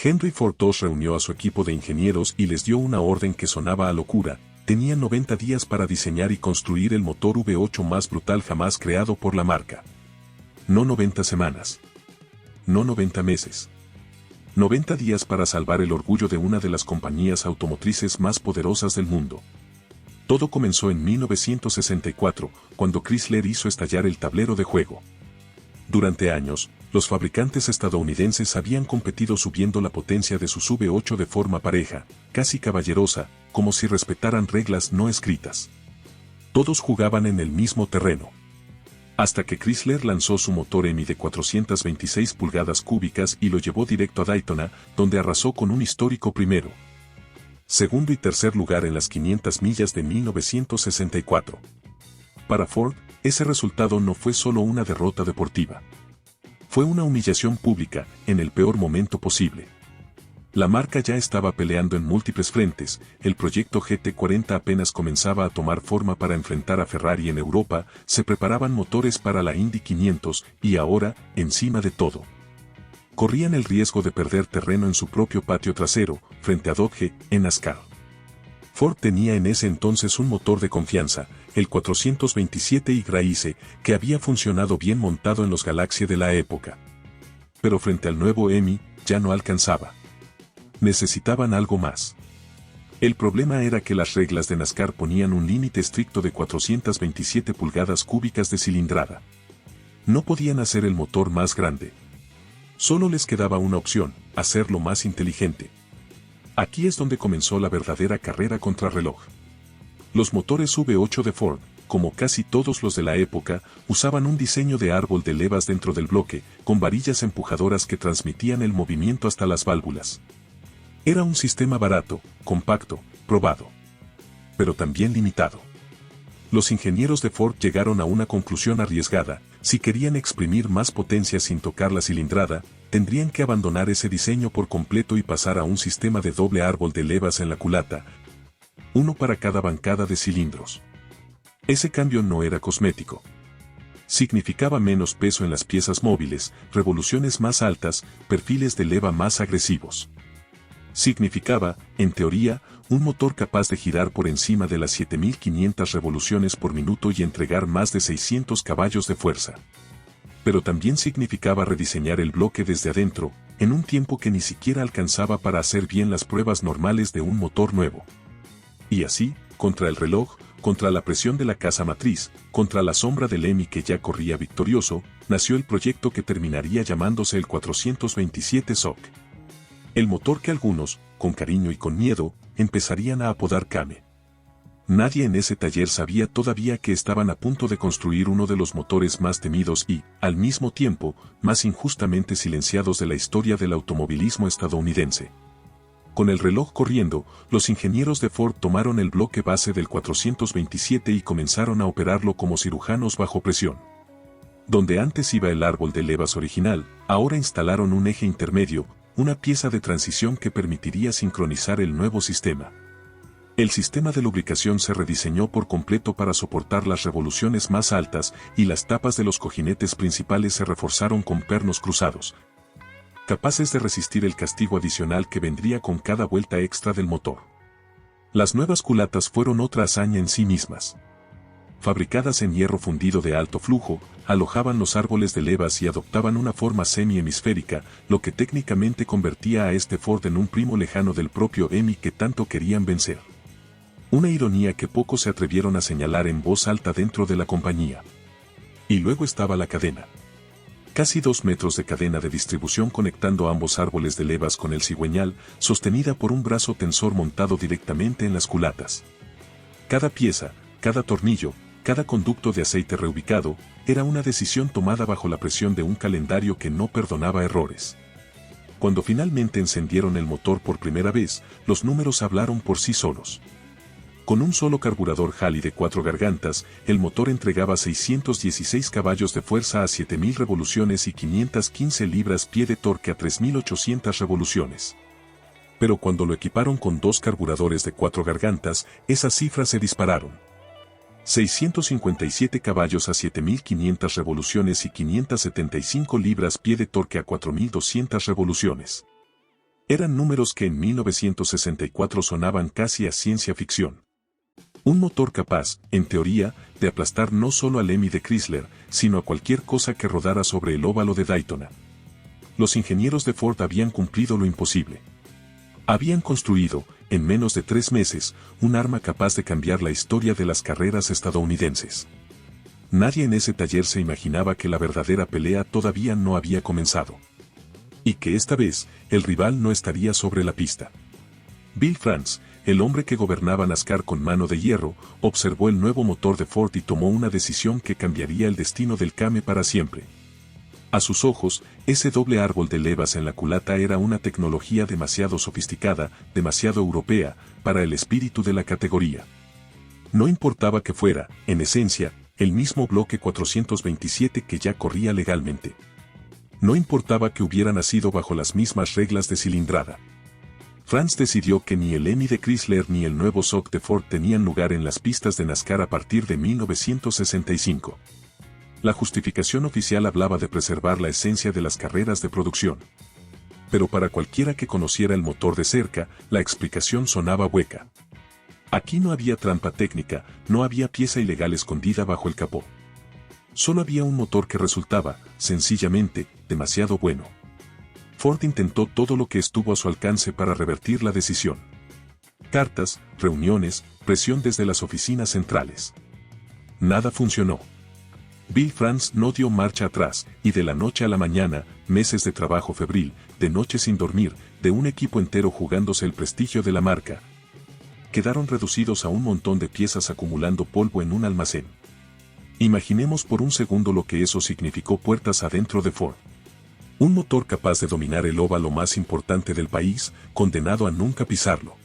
Henry Ford II reunió a su equipo de ingenieros y les dio una orden que sonaba a locura. Tenían 90 días para diseñar y construir el motor V8 más brutal jamás creado por la marca. No 90 semanas. No 90 meses. 90 días para salvar el orgullo de una de las compañías automotrices más poderosas del mundo. Todo comenzó en 1964, cuando Chrysler hizo estallar el tablero de juego. Durante años, los fabricantes estadounidenses habían competido subiendo la potencia de sus V8 de forma pareja, casi caballerosa, como si respetaran reglas no escritas. Todos jugaban en el mismo terreno. Hasta que Chrysler lanzó su motor EMI de 426 pulgadas cúbicas y lo llevó directo a Daytona, donde arrasó con un histórico primero, segundo y tercer lugar en las 500 millas de 1964. Para Ford, ese resultado no fue solo una derrota deportiva. Fue una humillación pública, en el peor momento posible. La marca ya estaba peleando en múltiples frentes, el proyecto GT40 apenas comenzaba a tomar forma para enfrentar a Ferrari en Europa, se preparaban motores para la Indy 500 y ahora, encima de todo, corrían el riesgo de perder terreno en su propio patio trasero, frente a Dodge, en NASCAR. Ford tenía en ese entonces un motor de confianza, el 427i Grace, que había funcionado bien montado en los Galaxie de la época. Pero frente al nuevo EMI, ya no alcanzaba. Necesitaban algo más. El problema era que las reglas de NASCAR ponían un límite estricto de 427 pulgadas cúbicas de cilindrada. No podían hacer el motor más grande. Solo les quedaba una opción, hacerlo más inteligente. Aquí es donde comenzó la verdadera carrera contrarreloj. Los motores V8 de Ford, como casi todos los de la época, usaban un diseño de árbol de levas dentro del bloque, con varillas empujadoras que transmitían el movimiento hasta las válvulas. Era un sistema barato, compacto, probado, pero también limitado. Los ingenieros de Ford llegaron a una conclusión arriesgada: si querían exprimir más potencia sin tocar la cilindrada, tendrían que abandonar ese diseño por completo y pasar a un sistema de doble árbol de levas en la culata, uno para cada bancada de cilindros. Ese cambio no era cosmético. Significaba menos peso en las piezas móviles, revoluciones más altas, perfiles de leva más agresivos. Significaba, en teoría, un motor capaz de girar por encima de las 7500 revoluciones por minuto y entregar más de 600 caballos de fuerza. Pero también significaba rediseñar el bloque desde adentro, en un tiempo que ni siquiera alcanzaba para hacer bien las pruebas normales de un motor nuevo. Y así, contra el reloj, contra la presión de la casa matriz, contra la sombra del EMI que ya corría victorioso, nació el proyecto que terminaría llamándose el 427 SOC. El motor que algunos, con cariño y con miedo, empezarían a apodar Kame. Nadie en ese taller sabía todavía que estaban a punto de construir uno de los motores más temidos y, al mismo tiempo, más injustamente silenciados de la historia del automovilismo estadounidense. Con el reloj corriendo, los ingenieros de Ford tomaron el bloque base del 427 y comenzaron a operarlo como cirujanos bajo presión. Donde antes iba el árbol de levas original, ahora instalaron un eje intermedio, una pieza de transición que permitiría sincronizar el nuevo sistema. El sistema de lubricación se rediseñó por completo para soportar las revoluciones más altas y las tapas de los cojinetes principales se reforzaron con pernos cruzados, capaces de resistir el castigo adicional que vendría con cada vuelta extra del motor. Las nuevas culatas fueron otra hazaña en sí mismas. Fabricadas en hierro fundido de alto flujo, alojaban los árboles de levas y adoptaban una forma semi-hemisférica, lo que técnicamente convertía a este Ford en un primo lejano del propio EMI que tanto querían vencer. Una ironía que pocos se atrevieron a señalar en voz alta dentro de la compañía. Y luego estaba la cadena. Casi 2 metros de cadena de distribución conectando ambos árboles de levas con el cigüeñal, sostenida por un brazo tensor montado directamente en las culatas. Cada pieza, cada tornillo, cada conducto de aceite reubicado, era una decisión tomada bajo la presión de un calendario que no perdonaba errores. Cuando finalmente encendieron el motor por primera vez, los números hablaron por sí solos. Con un solo carburador Halley de 4 gargantas, el motor entregaba 616 caballos de fuerza a 7000 revoluciones y 515 libras-pie de torque a 3800 revoluciones. Pero cuando lo equiparon con 2 carburadores de 4 gargantas, esas cifras se dispararon. 657 caballos a 7500 revoluciones y 575 libras-pie de torque a 4200 revoluciones. Eran números que en 1964 sonaban casi a ciencia ficción. Un motor capaz, en teoría, de aplastar no solo al Hemi de Chrysler, sino a cualquier cosa que rodara sobre el óvalo de Daytona. Los ingenieros de Ford habían cumplido lo imposible. Habían construido, en menos de 3 meses, un arma capaz de cambiar la historia de las carreras estadounidenses. Nadie en ese taller se imaginaba que la verdadera pelea todavía no había comenzado. Y que esta vez, el rival no estaría sobre la pista. Bill France, el hombre que gobernaba NASCAR con mano de hierro, observó el nuevo motor de Ford y tomó una decisión que cambiaría el destino del Kame para siempre. A sus ojos, ese doble árbol de levas en la culata era una tecnología demasiado sofisticada, demasiado europea, para el espíritu de la categoría. No importaba que fuera, en esencia, el mismo bloque 427 que ya corría legalmente. No importaba que hubiera nacido bajo las mismas reglas de cilindrada. France decidió que ni el Hemi de Chrysler ni el nuevo SOC de Ford tenían lugar en las pistas de NASCAR a partir de 1965. La justificación oficial hablaba de preservar la esencia de las carreras de producción. Pero para cualquiera que conociera el motor de cerca, la explicación sonaba hueca. Aquí no había trampa técnica, no había pieza ilegal escondida bajo el capó. Solo había un motor que resultaba, sencillamente, demasiado bueno. Ford intentó todo lo que estuvo a su alcance para revertir la decisión. Cartas, reuniones, presión desde las oficinas centrales. Nada funcionó. Bill France no dio marcha atrás, y de la noche a la mañana, meses de trabajo febril, de noche sin dormir, de un equipo entero jugándose el prestigio de la marca, quedaron reducidos a un montón de piezas acumulando polvo en un almacén. Imaginemos por un segundo lo que eso significó puertas adentro de Ford. Un motor capaz de dominar el óvalo más importante del país, condenado a nunca pisarlo.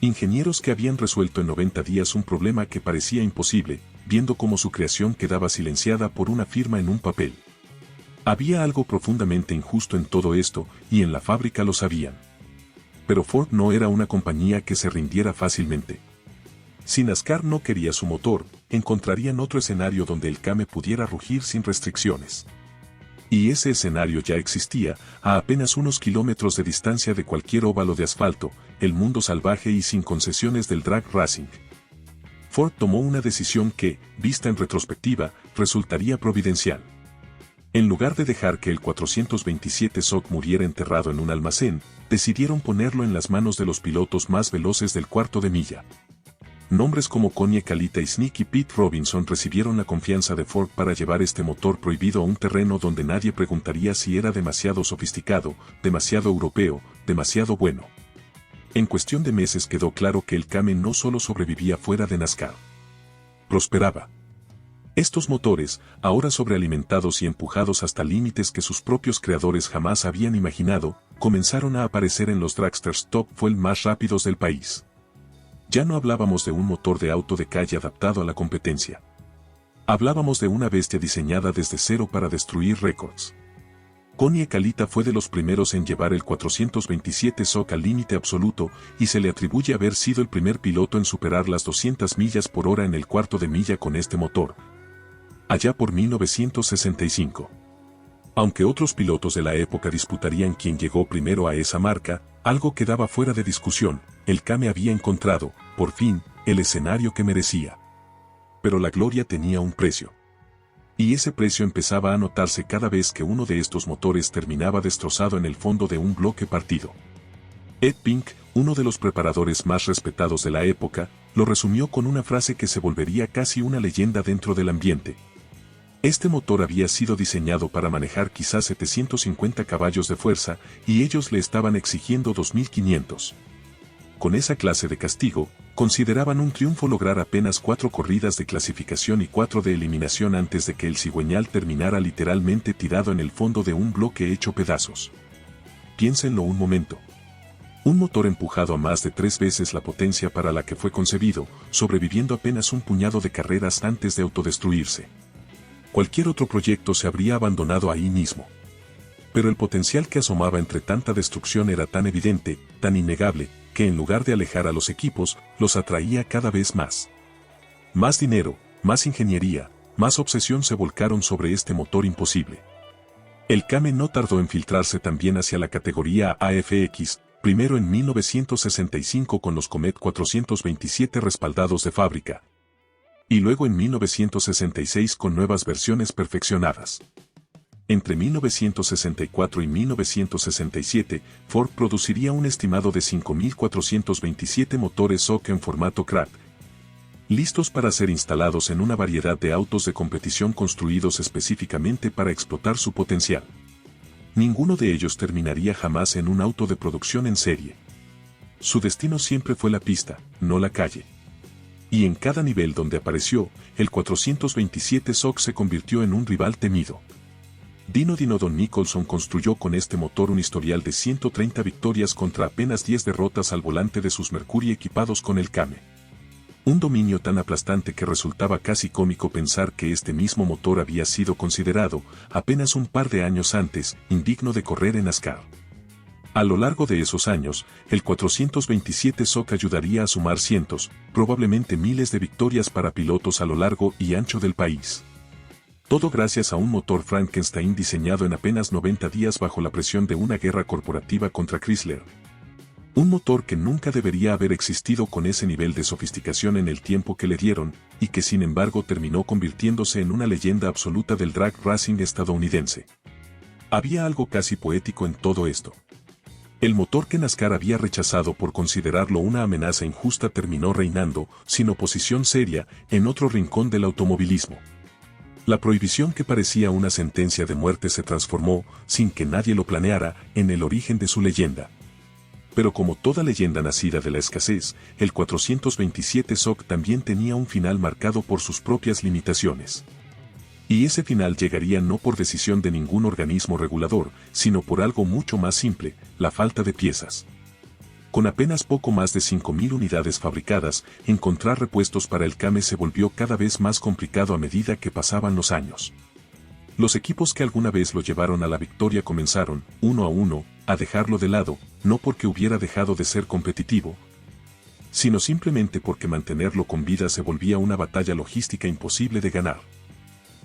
Ingenieros que habían resuelto en 90 días un problema que parecía imposible, viendo cómo su creación quedaba silenciada por una firma en un papel. Había algo profundamente injusto en todo esto, y en la fábrica lo sabían. Pero Ford no era una compañía que se rindiera fácilmente. Si NASCAR no quería su motor, encontrarían otro escenario donde el Kame pudiera rugir sin restricciones. Y ese escenario ya existía, a apenas unos kilómetros de distancia de cualquier óvalo de asfalto, el mundo salvaje y sin concesiones del drag racing. Ford tomó una decisión que, vista en retrospectiva, resultaría providencial. En lugar de dejar que el 427 SOC muriera enterrado en un almacén, decidieron ponerlo en las manos de los pilotos más veloces del cuarto de milla. Nombres como Connie Kalita y Sneaky Pete Robinson recibieron la confianza de Ford para llevar este motor prohibido a un terreno donde nadie preguntaría si era demasiado sofisticado, demasiado europeo, demasiado bueno. En cuestión de meses quedó claro que el Kame no solo sobrevivía fuera de NASCAR. Prosperaba. Estos motores, ahora sobrealimentados y empujados hasta límites que sus propios creadores jamás habían imaginado, comenzaron a aparecer en los dragsters top fuel más rápidos del país. Ya no hablábamos de un motor de auto de calle adaptado a la competencia. Hablábamos de una bestia diseñada desde cero para destruir récords. Connie Kalita fue de los primeros en llevar el 427 SOC al límite absoluto y se le atribuye haber sido el primer piloto en superar las 200 millas por hora en el cuarto de milla con este motor. Allá por 1965. Aunque otros pilotos de la época disputarían quién llegó primero a esa marca, algo quedaba fuera de discusión, el Kame había encontrado, por fin, el escenario que merecía. Pero la gloria tenía un precio. Y ese precio empezaba a notarse cada vez que uno de estos motores terminaba destrozado en el fondo de un bloque partido. Ed Pink, uno de los preparadores más respetados de la época, lo resumió con una frase que se volvería casi una leyenda dentro del ambiente. Este motor había sido diseñado para manejar quizás 750 caballos de fuerza, y ellos le estaban exigiendo 2500. Con esa clase de castigo, consideraban un triunfo lograr apenas 4 corridas de clasificación y 4 de eliminación antes de que el cigüeñal terminara literalmente tirado en el fondo de un bloque hecho pedazos. Piénsenlo un momento. Un motor empujado a más de 3 veces la potencia para la que fue concebido, sobreviviendo apenas un puñado de carreras antes de autodestruirse. Cualquier otro proyecto se habría abandonado ahí mismo. Pero el potencial que asomaba entre tanta destrucción era tan evidente, tan innegable, que en lugar de alejar a los equipos, los atraía cada vez más. Más dinero, más ingeniería, más obsesión se volcaron sobre este motor imposible. El Kame no tardó en filtrarse también hacia la categoría AFX, primero en 1965 con los Comet 427 respaldados de fábrica, y luego en 1966 con nuevas versiones perfeccionadas. Entre 1964 y 1967, Ford produciría un estimado de 5.427 motores SOC en formato crack, listos para ser instalados en una variedad de autos de competición construidos específicamente para explotar su potencial. Ninguno de ellos terminaría jamás en un auto de producción en serie. Su destino siempre fue la pista, no la calle. Y en cada nivel donde apareció, el 427 SOC se convirtió en un rival temido. Dino Don Nicholson construyó con este motor un historial de 130 victorias contra apenas 10 derrotas al volante de sus Mercury equipados con el Kame. Un dominio tan aplastante que resultaba casi cómico pensar que este mismo motor había sido considerado, apenas un par de años antes, indigno de correr en NASCAR. A lo largo de esos años, el 427 SOC ayudaría a sumar cientos, probablemente miles de victorias para pilotos a lo largo y ancho del país. Todo gracias a un motor Frankenstein diseñado en apenas 90 días bajo la presión de una guerra corporativa contra Chrysler. Un motor que nunca debería haber existido con ese nivel de sofisticación en el tiempo que le dieron, y que sin embargo terminó convirtiéndose en una leyenda absoluta del drag racing estadounidense. Había algo casi poético en todo esto. El motor que NASCAR había rechazado por considerarlo una amenaza injusta terminó reinando, sin oposición seria, en otro rincón del automovilismo. La prohibición que parecía una sentencia de muerte se transformó, sin que nadie lo planeara, en el origen de su leyenda. Pero como toda leyenda nacida de la escasez, el 427 SOC también tenía un final marcado por sus propias limitaciones. Y ese final llegaría no por decisión de ningún organismo regulador, sino por algo mucho más simple, la falta de piezas. Con apenas poco más de 5.000 unidades fabricadas, encontrar repuestos para el Kame se volvió cada vez más complicado a medida que pasaban los años. Los equipos que alguna vez lo llevaron a la victoria comenzaron, uno a uno, a dejarlo de lado, no porque hubiera dejado de ser competitivo, sino simplemente porque mantenerlo con vida se volvía una batalla logística imposible de ganar.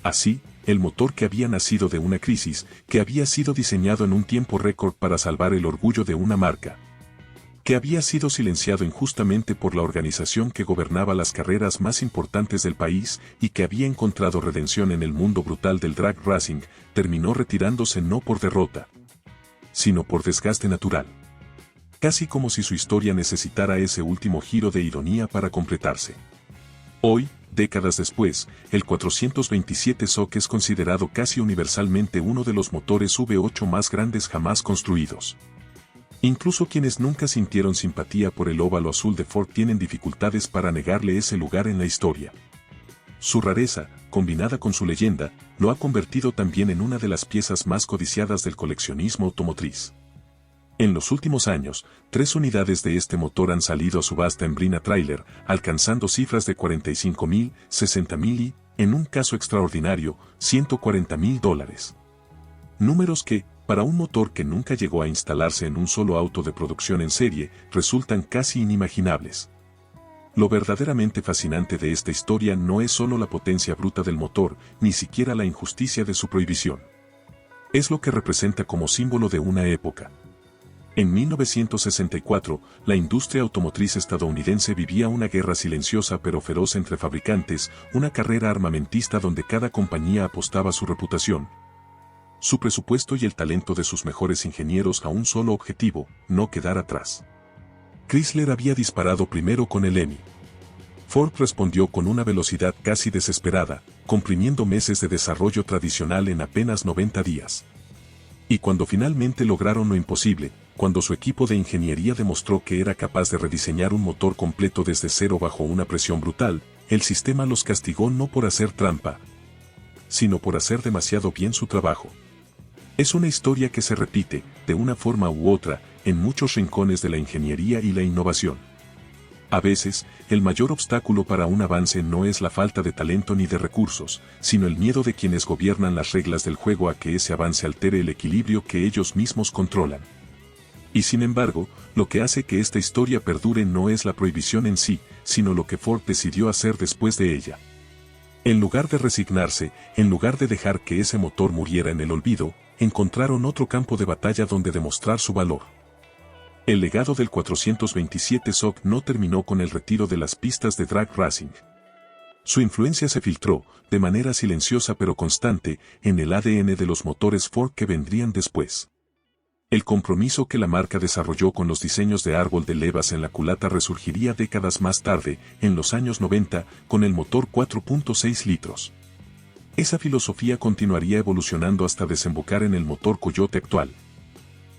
Así, el motor que había nacido de una crisis, que había sido diseñado en un tiempo récord para salvar el orgullo de una marca, que había sido silenciado injustamente por la organización que gobernaba las carreras más importantes del país y que había encontrado redención en el mundo brutal del drag racing, terminó retirándose no por derrota, sino por desgaste natural. Casi como si su historia necesitara ese último giro de ironía para completarse. Hoy, décadas después, el 427 SOC es considerado casi universalmente uno de los motores V8 más grandes jamás construidos. Incluso quienes nunca sintieron simpatía por el óvalo azul de Ford tienen dificultades para negarle ese lugar en la historia. Su rareza, combinada con su leyenda, lo ha convertido también en una de las piezas más codiciadas del coleccionismo automotriz. En los últimos años, 3 unidades de este motor han salido a subasta en Brina Trailer, alcanzando cifras de $45,000, $60,000 y, en un caso extraordinario, $140,000. Números que, para un motor que nunca llegó a instalarse en un solo auto de producción en serie, resultan casi inimaginables. Lo verdaderamente fascinante de esta historia no es solo la potencia bruta del motor, ni siquiera la injusticia de su prohibición. Es lo que representa como símbolo de una época. En 1964, la industria automotriz estadounidense vivía una guerra silenciosa pero feroz entre fabricantes, una carrera armamentista donde cada compañía apostaba su reputación, su presupuesto y el talento de sus mejores ingenieros a un solo objetivo, no quedar atrás. Chrysler había disparado primero con el Hemi. Ford respondió con una velocidad casi desesperada, comprimiendo meses de desarrollo tradicional en apenas 90 días. Y cuando finalmente lograron lo imposible, cuando su equipo de ingeniería demostró que era capaz de rediseñar un motor completo desde cero bajo una presión brutal, el sistema los castigó no por hacer trampa, sino por hacer demasiado bien su trabajo. Es una historia que se repite, de una forma u otra, en muchos rincones de la ingeniería y la innovación. A veces, el mayor obstáculo para un avance no es la falta de talento ni de recursos, sino el miedo de quienes gobiernan las reglas del juego a que ese avance altere el equilibrio que ellos mismos controlan. Y sin embargo, lo que hace que esta historia perdure no es la prohibición en sí, sino lo que Ford decidió hacer después de ella. En lugar de resignarse, en lugar de dejar que ese motor muriera en el olvido, encontraron otro campo de batalla donde demostrar su valor. El legado del 427 SOC no terminó con el retiro de las pistas de drag racing. Su influencia se filtró, de manera silenciosa pero constante, en el ADN de los motores Ford que vendrían después. El compromiso que la marca desarrolló con los diseños de árbol de levas en la culata resurgiría décadas más tarde, en los años 90, con el motor 4.6 litros. Esa filosofía continuaría evolucionando hasta desembocar en el motor Coyote actual.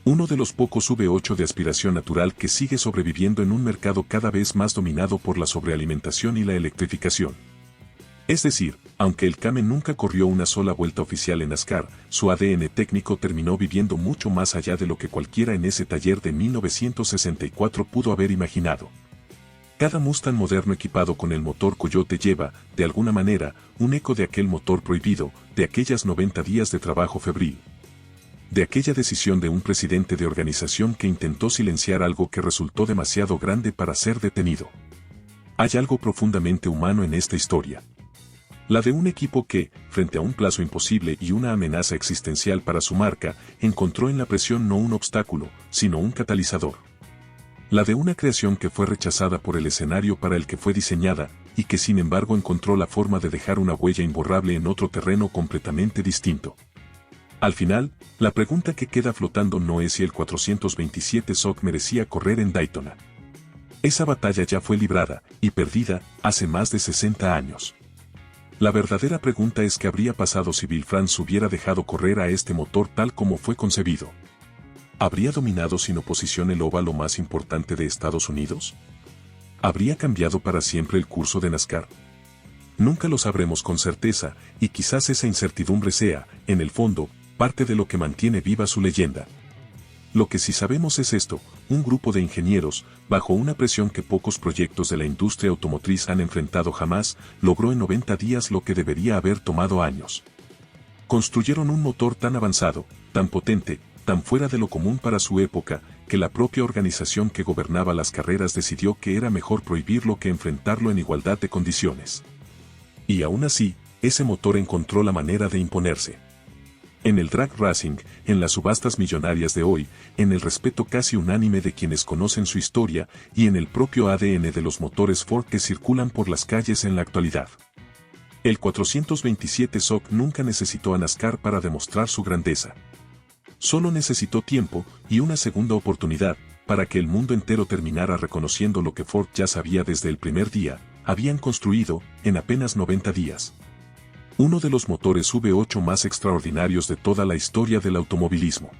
Uno de los pocos V8 de aspiración natural que sigue sobreviviendo en un mercado cada vez más dominado por la sobrealimentación y la electrificación. Es decir, aunque el Came nunca corrió una sola vuelta oficial en NASCAR, su ADN técnico terminó viviendo mucho más allá de lo que cualquiera en ese taller de 1964 pudo haber imaginado. Cada Mustang moderno equipado con el motor Coyote lleva, de alguna manera, un eco de aquel motor prohibido, de aquellas 90 días de trabajo febril. De aquella decisión de un presidente de organización que intentó silenciar algo que resultó demasiado grande para ser detenido. Hay algo profundamente humano en esta historia. La de un equipo que, frente a un plazo imposible y una amenaza existencial para su marca, encontró en la presión no un obstáculo, sino un catalizador. La de una creación que fue rechazada por el escenario para el que fue diseñada, y que sin embargo encontró la forma de dejar una huella imborrable en otro terreno completamente distinto. Al final, la pregunta que queda flotando no es si el 427 SOC merecía correr en Daytona. Esa batalla ya fue librada, y perdida, hace más de 60 años. La verdadera pregunta es qué habría pasado si Bill France hubiera dejado correr a este motor tal como fue concebido. ¿Habría dominado sin oposición el óvalo más importante de Estados Unidos? ¿Habría cambiado para siempre el curso de NASCAR? Nunca lo sabremos con certeza, y quizás esa incertidumbre sea, en el fondo, parte de lo que mantiene viva su leyenda. Lo que sí sabemos es esto: un grupo de ingenieros, bajo una presión que pocos proyectos de la industria automotriz han enfrentado jamás, logró en 90 días lo que debería haber tomado años. Construyeron un motor tan avanzado, tan potente, tan fuera de lo común para su época, que la propia organización que gobernaba las carreras decidió que era mejor prohibirlo que enfrentarlo en igualdad de condiciones. Y aún así, ese motor encontró la manera de imponerse. En el drag racing, en las subastas millonarias de hoy, en el respeto casi unánime de quienes conocen su historia y en el propio ADN de los motores Ford que circulan por las calles en la actualidad. El 427 SOC nunca necesitó a NASCAR para demostrar su grandeza. Solo necesitó tiempo y una segunda oportunidad para que el mundo entero terminara reconociendo lo que Ford ya sabía desde el primer día: habían construido, en apenas 90 días, uno de los motores V8 más extraordinarios de toda la historia del automovilismo.